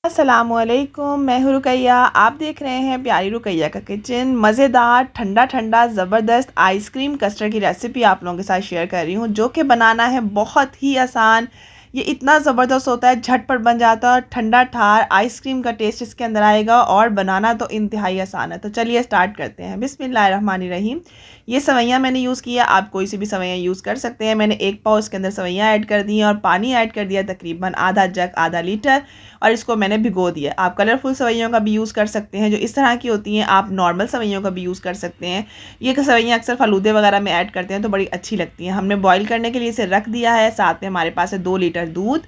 अस्सलामुअलैकुम, मैं हूँ रुकैया। आप देख रहे हैं प्यारी रुकैया का किचन। मज़ेदार ठंडा ठंडा ज़बरदस्त आइसक्रीम कस्टर्ड की रेसिपी आप लोगों के साथ शेयर कर रही हूँ, जो कि बनाना है बहुत ही आसान। ये इतना ज़बरदस्त होता है, झटपट बन जाता है, ठंडा ठार आइसक्रीम का टेस्ट इसके अंदर आएगा और बनाना तो इंतहाई आसान है। तो चलिए स्टार्ट करते हैं। बिस्मिल्लाहिर्रहमानिर्रहीम। ये सवैयाँ मैंने यूज़ किया, आप कोई सी भी सवैयाँ यूज़ कर सकते हैं। मैंने एक पाव इसके अंदर सवैयाँ ऐड कर दी हैं और पानी ऐड कर दिया तकरीबन आधा जग, आधा लीटर, और इसको मैंने भिगो दिया। आप कलरफुल सवैयों का भी यूज़ कर सकते हैं जो इस तरह की होती हैं, आप नॉर्मल सवैयों का भी यूज़ कर सकते हैं। ये सवैयाँ अक्सर फलूदे वगैरह में ऐड करते हैं तो बड़ी अच्छी लगती हैं। हमने बॉईल करने के लिए इसे रख दिया है। साथ में हमारे पास है 2 लीटर दूध।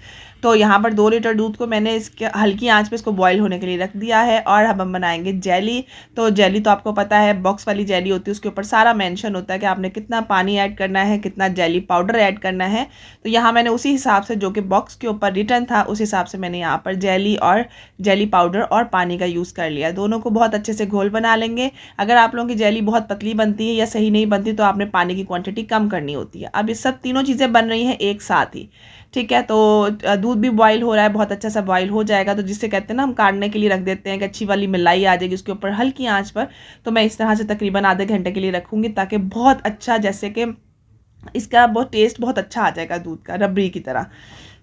तो यहाँ पर 2 लीटर दूध को मैंने इसके हल्की आंच पे इसको बॉईल होने के लिए रख दिया है। और अब हम बनाएंगे जेली। तो जेली तो आपको पता है बॉक्स वाली जेली होती है, उसके ऊपर सारा मेंशन होता है कि आपने कितना पानी ऐड करना है, कितना जेली पाउडर ऐड करना है। तो यहाँ मैंने उसी हिसाब से, जो कि बॉक्स के ऊपर रिटर्न था, उस हिसाब से मैंने यहाँ पर जेली और जेली पाउडर और पानी का यूज़ कर लिया। दोनों को बहुत अच्छे से घोल बना लेंगे। अगर आप लोगों की जेली बहुत पतली बनती है या सही नहीं बनती तो आपने पानी की क्वांटिटी कम करनी होती है। अब ये सब तीनों चीज़ें बन रही हैं एक साथ ही, ठीक है। तो दूध भी बॉईल हो रहा है, बहुत अच्छा सा बॉईल हो जाएगा तो जिससे कहते हैं ना, हम काटने के लिए रख देते हैं कि अच्छी वाली मलाई आ जाएगी उसके ऊपर हल्की आंच पर। तो मैं इस तरह से तकरीबन आधे घंटे के लिए रखूँगी ताकि बहुत अच्छा, जैसे कि इसका बहुत टेस्ट बहुत अच्छा आ जाएगा दूध का, रबड़ी की तरह।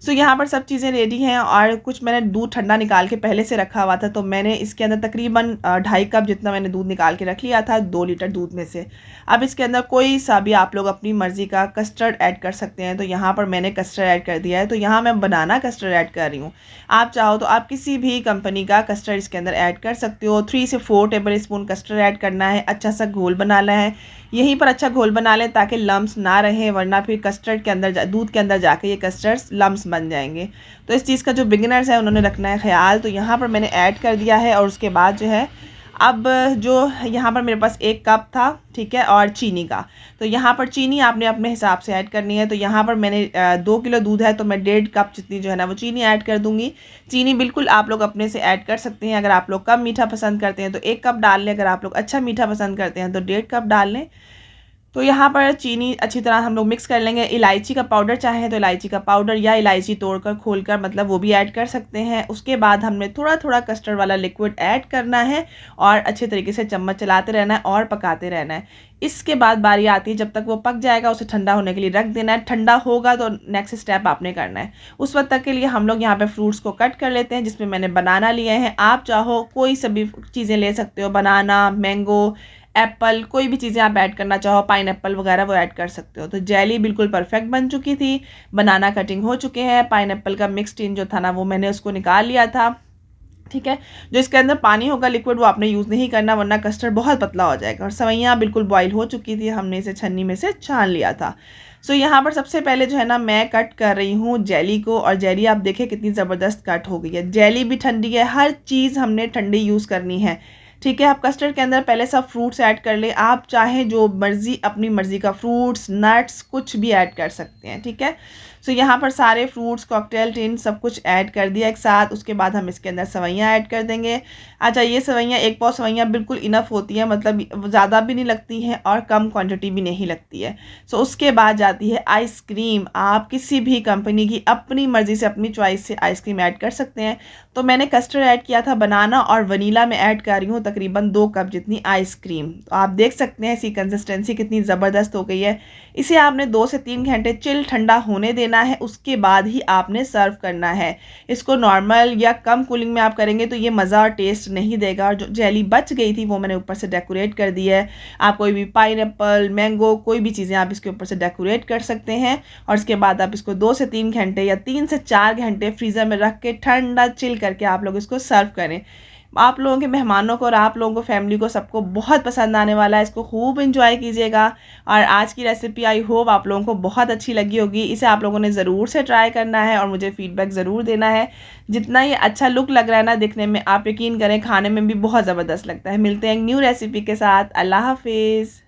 सो यहाँ पर सब चीज़ें रेडी हैं और कुछ मैंने दूध ठंडा निकाल के पहले से रखा हुआ था। तो मैंने इसके अंदर तकरीबन 2.5 कप जितना मैंने दूध निकाल के रख लिया था 2 लीटर दूध में से। अब इसके अंदर कोई सा भी आप लोग अपनी मर्ज़ी का कस्टर्ड ऐड कर सकते हैं। तो यहाँ पर मैंने कस्टर्ड ऐड कर दिया है। तो यहाँ मैं बनाना कस्टर्ड ऐड कर रही हूँ। आप चाहो तो आप किसी भी कंपनी का कस्टर्ड इसके अंदर ऐड कर सकते हो। 3 से 4 टेबल स्पून कस्टर्ड ऐड करना है। अच्छा सा घोल बनाना है, यहीं पर अच्छा घोल बना लें ताकि लम्स ना रहे, वरना फिर कस्टर्ड के अंदर दूध के अंदर जाके ये कस्टर्ड लम्स बन जाएंगे। तो इस चीज़ का जो बिगिनर्स है उन्होंने रखना है ख्याल। तो यहाँ पर मैंने ऐड कर दिया है और उसके बाद जो है, अब जो यहाँ पर मेरे पास 1 कप था, ठीक है, और चीनी का। तो यहाँ पर चीनी आपने अपने हिसाब से ऐड करनी है। तो यहाँ पर मैंने 2 किलो दूध है तो मैं 1.5 कप जितनी जो है ना वो चीनी ऐड कर दूँगी। चीनी बिल्कुल आप लोग अपने से ऐड कर सकते हैं। अगर आप लोग कम मीठा पसंद करते हैं तो 1 कप डाल लें, अगर आप लोग अच्छा मीठा पसंद करते हैं तो 1.5 कप डाल लें। तो यहाँ पर चीनी अच्छी तरह हम लोग मिक्स कर लेंगे। इलायची का पाउडर चाहे तो इलायची का पाउडर या इलायची तोड़कर खोलकर मतलब वो भी ऐड कर सकते हैं। उसके बाद हमने थोड़ा थोड़ा कस्टर्ड वाला लिक्विड ऐड करना है और अच्छे तरीके से चम्मच चलाते रहना है और पकाते रहना है। इसके बाद बारी आती है, जब तक वो पक जाएगा उसे ठंडा होने के लिए रख देना है। ठंडा होगा तो नेक्स्ट स्टेप आपने करना है। उस वक्त तक के लिए हम लोग यहाँ पे फ्रूट्स को कट कर लेते हैं, जिसमें मैंने बनाना लिए हैं। आप चाहो कोई सभी चीज़ें ले सकते हो, बनाना, मैंगो, एप्पल, कोई भी चीज़ें आप ऐड करना चाहो, पाइन एप्पल वगैरह वो ऐड कर सकते हो। तो जेली बिल्कुल परफेक्ट बन चुकी थी, बनाना कटिंग हो चुके हैं, पाइन एप्पल का मिक्स टीन जो था ना वो मैंने उसको निकाल लिया था, ठीक है। जो इसके अंदर पानी होगा लिक्विड वो आपने यूज़ नहीं करना, वरना कस्टर्ड बहुत पतला हो जाएगा। और सवैयाँ बिल्कुल बॉईल हो चुकी थी, हमने इसे छन्नी में से छान लिया था। सो यहाँ पर सबसे पहले जो है ना मैं कट कर रही हूँ जेली को, और जेली आप देखें कितनी ज़बरदस्त कट हो गई है। जेली भी ठंडी है, हर चीज़ हमने ठंडी यूज़ करनी है, ठीक है। आप कस्टर्ड के अंदर पहले सब फ्रूट्स ऐड कर ले। आप चाहें जो मर्ज़ी, अपनी मर्ज़ी का फ्रूट्स, नट्स कुछ भी ऐड कर सकते हैं, ठीक है। सो यहाँ पर सारे फ्रूट्स, कॉकटेल टिन सब कुछ ऐड कर दिया एक साथ। उसके बाद हम इसके अंदर सवैयाँ ऐड कर देंगे। अच्छा, ये सवैयाँ 1 पाव सवैयाँ बिल्कुल इनफ होती हैं, मतलब ज़्यादा भी नहीं लगती हैं और कम क्वांटिटी भी नहीं लगती है। सो उसके बाद जाती है आइसक्रीम। आप किसी भी कंपनी की अपनी मर्ज़ी से, अपनी चॉइस से आइसक्रीम ऐड कर सकते हैं। तो मैंने कस्टर्ड ऐड किया था, बनाना और वनीला में ऐड कर रही हूँ तकरीबन 2 कप जितनी आइसक्रीम। तो आप देख सकते हैं इसकी कंसिस्टेंसी कितनी ज़बरदस्त हो गई है। इसे आपने 2 से 3 घंटे चिल ठंडा होने देना है, उसके बाद ही आपने सर्व करना है। इसको नॉर्मल या कम कूलिंग में आप करेंगे तो ये मज़ा और टेस्ट नहीं देगा। और जो जेली बच गई थी वो मैंने ऊपर से डेकोरेट कर दी है। आप कोई भी पाइन एप्पल, मैंगो, कोई भी चीज़ें आप इसके ऊपर से डेकोरेट कर सकते हैं। और इसके बाद आप इसको 2 से 3 घंटे या 3 से 4 घंटे फ्रीज़र में रख के ठंडा चिल करके आप लोग इसको सर्व करें। आप लोगों के मेहमानों को और आप लोगों को, फैमिली को, सबको बहुत पसंद आने वाला है। इसको खूब एंजॉय कीजिएगा। और आज की रेसिपी आई होप आप लोगों को बहुत अच्छी लगी होगी। इसे आप लोगों ने ज़रूर से ट्राई करना है और मुझे फ़ीडबैक ज़रूर देना है। जितना ये अच्छा लुक लग रहा है ना दिखने में, आप यकीन करें खाने में भी बहुत ज़बरदस्त लगता है। मिलते हैं एक न्यू रेसिपी के साथ। अल्लाह हाफिज़।